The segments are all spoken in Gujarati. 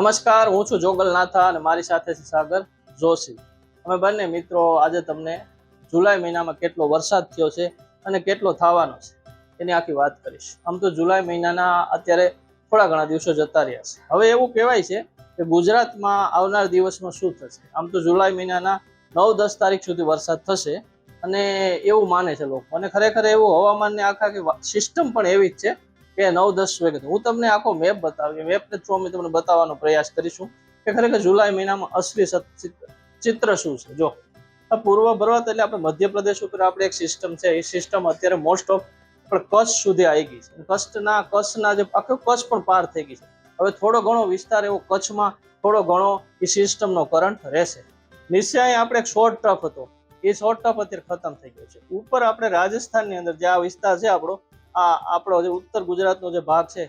નમસ્કાર, હું છું જોગલ નાથા અને મારી સાથે છે સાગર જોશી. અમે બંને મિત્રો આજે તમને જુલાઈ મહિનામાં કેટલો વરસાદ થયો છે અને કેટલો થવાનો છે એની આખી વાત કરીશ. આમ તો જુલાઈ મહિનાના અત્યારે થોડા ઘણા દિવસો જતા રહ્યા છે. હવે એવું કહેવાય છે કે ગુજરાતમાં આવનાર દિવસમાં શું થશે. આમ તો જુલાઈ મહિનાના 9-10 તારીખ સુધી વરસાદ થશે અને એવું માને છે લોકો. અને ખરેખર એવું હવામાનની આખી સિસ્ટમ પણ એવી જ છે કે 9-10 વાગે હું તમને આખો મેપ બતાવી, મેપને થ્રુ અમે તમને બતાવવાનો પ્રયાસ કરીશું કે ખરેખર જુલાઈ મહિનામાં અસલી ચિત્ર શું છે. જો પૂર્વ પર્વત એટલે આપણે મધ્યપ્રદેશ ઉપર આપણે એક સિસ્ટમ છે, એ સિસ્ટમ અત્યારે મોસ્ટ ઓફ પણ કચ્છ સુધી આવી ગઈ છે. કચ્છના જે આખો કચ્છ પણ પાર થઈ ગઈ છે. હવે થોડો ઘણો વિસ્તાર એવો કચ્છમાં થોડો ઘણો એ સિસ્ટમનો કરંટ રહેશે. નીચે આપણે એક શોર્ટ ટફ હતો, એ શોર્ટ ટફ અત્યારે ખતમ થઈ ગયો છે. ઉપર આપણે રાજસ્થાનની અંદર જે આ વિસ્તાર છે આપણો જે ઉત્તર ગુજરાતનો જે ભાગ છે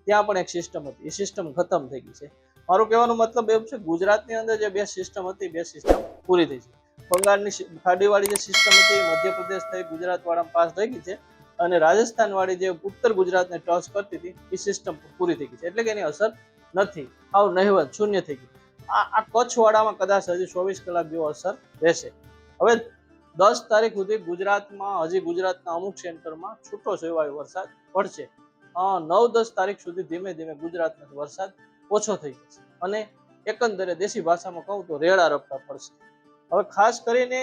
ત્યાં પણ એક સિસ્ટમ હતી, એ સિસ્ટમ ખતમ થઈ ગઈ છે. મારું કહેવાનો મતલબ એવું છે ગુજરાતની અંદર જે બે સિસ્ટમ હતી, બે સિસ્ટમ પૂરી થઈ છે. બંગાળની ખાડીવાળી જે સિસ્ટમ હતી એ મધ્યપ્રદેશ થઈ ગુજરાત વાળામાં પાસ થઈ ગઈ છે અને રાજસ્થાન વાળી જે ઉત્તર ગુજરાતને ટચ કરતી હતી એ સિસ્ટમ પૂરી થઈ ગઈ છે. એટલે કે એની અસર નથી, આવ નહિવત શૂન્ય થઈ ગઈ. આ કચ્છ વાળામાં કદાચ હજી 24 કલાક જેવો અસર રહેશે. હવે 10 તારીખ સુધી ગુજરાતમાં હજી ગુજરાતના અમુક સેન્ટરમાં છૂટો છવાયો વરસાદ પડશે. 9-10 તારીખ સુધી ધીમે ધીમે ગુજરાતનો વરસાદ ઓછો થઈ જશે અને એકંદરે દેશી ભાષામાં કહું તો રેડા રપટા પડશે. હવે ખાસ કરીને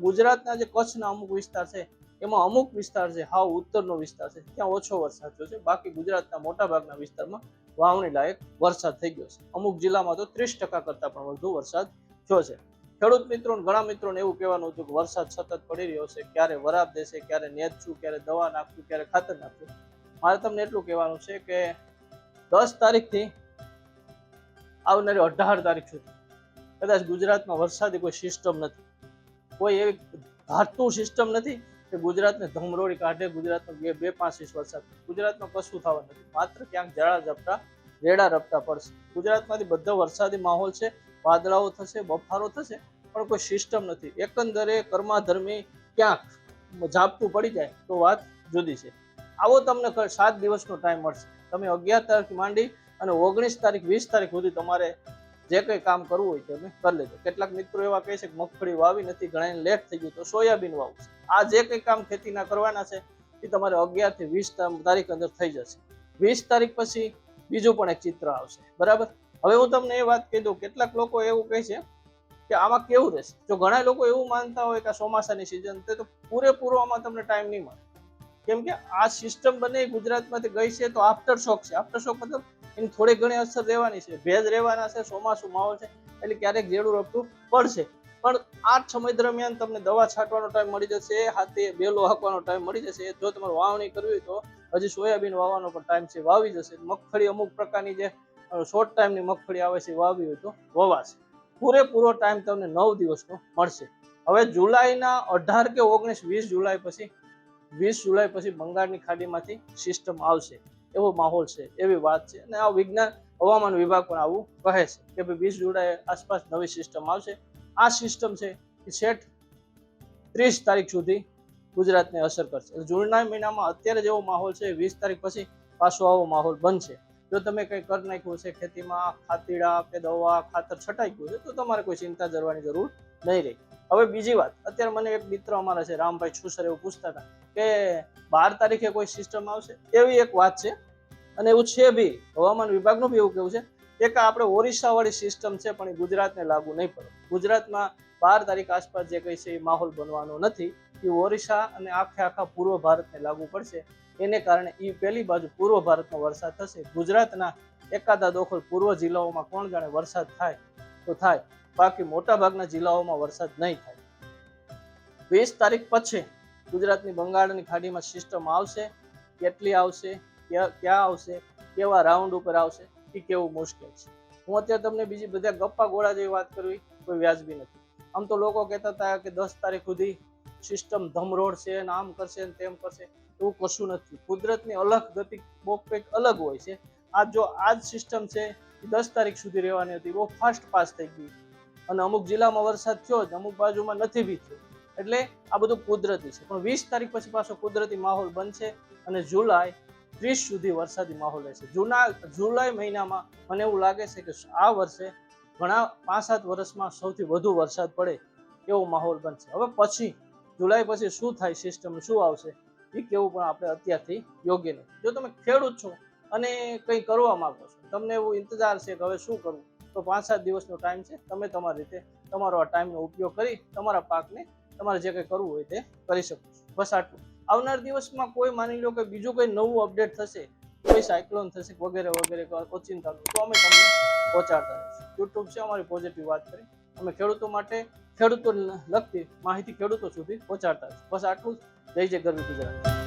ગુજરાતના જે કચ્છના અમુક વિસ્તાર છે એમાં અમુક વિસ્તાર છે હાવ ઉત્તરનો વિસ્તાર છે ત્યાં ઓછો વરસાદ થયો છે. બાકી ગુજરાતના મોટા ભાગના વિસ્તારમાં વાવણી લાયક વરસાદ થઈ ગયો છે. અમુક જિલ્લામાં તો 30% કરતા પણ વધુ વરસાદ થયો છે. ખેડૂત મિત્રો ઘણા મિત્રોને એવું કહેવાનું હતું કે વરસાદ સતત પડી રહ્યો છે, ક્યારે વરાપ દેશે, ક્યારે નેદશું, ક્યારે દવા નાખશું, ક્યારે ખાતર નાખશું. મારે તમને એટલું કહેવાનું છે કે 10 તારીખથી આવનારી 18 તારીખ સુધી કદાચ ગુજરાતમાં વરસાદી કોઈ સિસ્ટમ નથી, કોઈ એવી ધારતું સિસ્ટમ નથી કે ગુજરાતને ધમરોડી કાઢે. ગુજરાતનો 2-5 ઇંચ વરસાદ ગુજરાતમાં કશું થવા નથી. માત્ર ક્યાંક જળા ઝપટા રેડા રપટા પડશે. ગુજરાતમાંથી બધો વરસાદી માહોલ છે, વાદળાઓ થશે, બફારો થશે, પણ કોઈ સિસ્ટમ નથી. એકંદરે કર્માધર્મી ક્યાંક ઝાપટું પડી જાય તો વાત જુદી છે. આવો તમને 7 દિવસનો ટાઈમ મળશે. તમે 11 તારીખ માંડી અને 19 તારીખ 20 તારીખ સુધી તમારે જે કંઈ કામ કરવું હોય તમે કરી લેજો. કેટલાક મિત્રો એવા કહે છે કે મગફળી વાવી નથી, ઘણાને લેટ થઈ ગયું, તો સોયાબીન વાવું છે. આ જે કંઈ કામ ખેતીના કરવાના છે એ તમારે 11 થી 20 તારીખ અંદર થઈ જશે. 20 તારીખ પછી બીજું પણ એક ચિત્ર આવશે, બરાબર. હવે હું તમને એ વાત કહી દઉં, કેટલાક લોકો એવું કહે છે કે આમાં કેવું રહેશે. જો ઘણા લોકો એવું માનતા હોય કે ચોમાસાની સિઝન તો પૂરેપૂરો આમાં તમને ટાઈમ નહીં મળે. કેમ કે આ સિસ્ટમ બને ગુજરાતમાંથી ગઈ છે તો આફ્ટરશોક છે. આફ્ટરશોક મતલબ એની થોડી ઘણી અસર રહેવાની છે, ભેજ રહેવાના છે, ચોમાસું માહોલ છે એટલે ક્યારેક જેડું રપટું પડશે. પણ આ સમય દરમિયાન તમને દવા છાંટવાનો ટાઈમ મળી જશે, હાથે બેલો હાંકવાનો ટાઈમ મળી જશે. જો તમારે વાવણી કરવી હોય તો હજી સોયાબીન વાવવાનો પણ ટાઈમ છે, વાવી જશે. મગફળી અમુક પ્રકારની જે શોર્ટ ટાઈમની મગફળી આવે છે વાવી હોય તો વવાશે. પૂરેપૂરો ટાઈમ તમને 9 દિવસનો મળશે. હવે જુલાઈના 18 કે 19, 20 જુલાઈ પછી 20 જુલાઈ પછી બંગાળની ખાડીમાંથી સિસ્ટમ આવશે એવો માહોલ છે, એવી વાત છે. અને આ વિજ્ઞાન હવામાન વિભાગ પણ આવું કહે છે કે ભાઈ 20 જુલાઈ આસપાસ નવી સિસ્ટમ આવશે. આ સિસ્ટમ છે એ સેટ 30 તારીખ સુધી ગુજરાતને અસર કરશે. જુલાઈ મહિનામાં અત્યારે જેવો માહોલ છે 20 તારીખ પછી પાછો આવો માહોલ બનશે. જો તમે કંઈ કરી નાખ્યું છે ખેતીમાં, ખાતીડા કે દવા ખાતર છટાઈ ગયું છે તો તમારે કોઈ ચિંતા કરવાની જરૂર નહીં રહી. હવે બીજી વાત, અત્યારે મને એક મિત્ર અમારા છે રામભાઈ છુસર એવું પૂછતા હતા કે 12 તારીખે કોઈ સિસ્ટમ આવશે, એવી એક વાત છે. અને એવું છે બી, હવામાન વિભાગનું બી એવું કેવું છે કે આપણે ઓરિસ્સા વાળી સિસ્ટમ છે પણ એ ગુજરાતને લાગુ નહીં પડે. ગુજરાતમાં 12 તારીખ આસપાસ જે કંઈ છે એ માહોલ બનવાનો નથી. એ ઓરિસ્સા અને આખા પૂર્વ ભારતને લાગુ પડશે. એને કારણે એ પહેલી બાજુ પૂર્વ ભારતનો વરસાદ થશે. ગુજરાતના એકાદા દોખલ પૂર્વ જિલ્લાઓમાં કોણ જાણે વરસાદ થાય તો થાય, બાકી મોટા ભાગના જિલ્લાઓમાં વરસાદ નહીં થાય. 20 તારીખ પછી ગુજરાતની બંગાળની ખાડીમાં સિસ્ટમ આવશે. કેટલી આવશે, ક્યાં આવશે, કેવા રાઉન્ડ ઉપર આવશે એ કેવું મુશ્કેલ છે. હું અત્યારે તમને બીજી બધા ગપ્પા ગોળા જેવી વાત કરવી કોઈ વ્યાજબી નથી. આમ તો લોકો કહેતા હતા કે 10 તારીખ સુધી સિસ્ટમ ધમરોડ છે ને આમ કરશે ને તેમ કરશે. એવું કશું નથી. કુદરતની અલગ ગતિ બહુ કંઈક અલગ હોય છે. આ જ સિસ્ટમ છે એ 10 તારીખ સુધી રહેવાની હતી, બહુ ફાસ્ટ પાસ થઈ ગઈ અને અમુક જિલ્લામાં વરસાદ થયો જ, અમુક બાજુમાં નથી બી થયો. એટલે આ બધું કુદરતી છે. પણ 20 તારીખ પછી પાછો કુદરતી માહોલ બનશે અને જુલાઈ 30 સુધી વરસાદી માહોલ રહેશે. જુલાઈ મહિનામાં મને એવું લાગે છે કે આ વર્ષે ઘણા 5-7 વર્ષમાં સૌથી વધુ વરસાદ પડે એવો માહોલ બનશે. હવે પછી જુલાઈ પછી શું થાય, સિસ્ટમ શું આવશે એ કેવું પણ આપણે અત્યારથી યોગ્ય નથી. જો તમે ખેડૂત છો અને કંઈ કરવા માંગો છો, તમને એવું ઇંતજાર છે કે હવે શું કરવું, તો 5-7 દિવસનો ટાઈમ છે. તમે તમારી રીતે તમારો આ ટાઈમનો ઉપયોગ કરી તમારા પાકને તમારે જે કંઈ કરવું હોય તે કરી શકો છો. બસ આટલું. આવનાર દિવસમાં કોઈ માની લો કે બીજું કંઈ નવું અપડેટ થશે, કોઈ સાયક્લોન થશે વગેરે વગેરે ઓચિંતા, તો અમે તમને પહોંચાડતા રહીશું. યુટ્યુબ છે અમારી પોઝિટિવ વાત કરી, અમે ખેડૂતો માટે ખેડૂતો લગતી માહિતી ખેડૂતો સુધી પહોંચાડતા રહીશું. બસ આટલું જ. જય જય ગરવી ગુજરાત.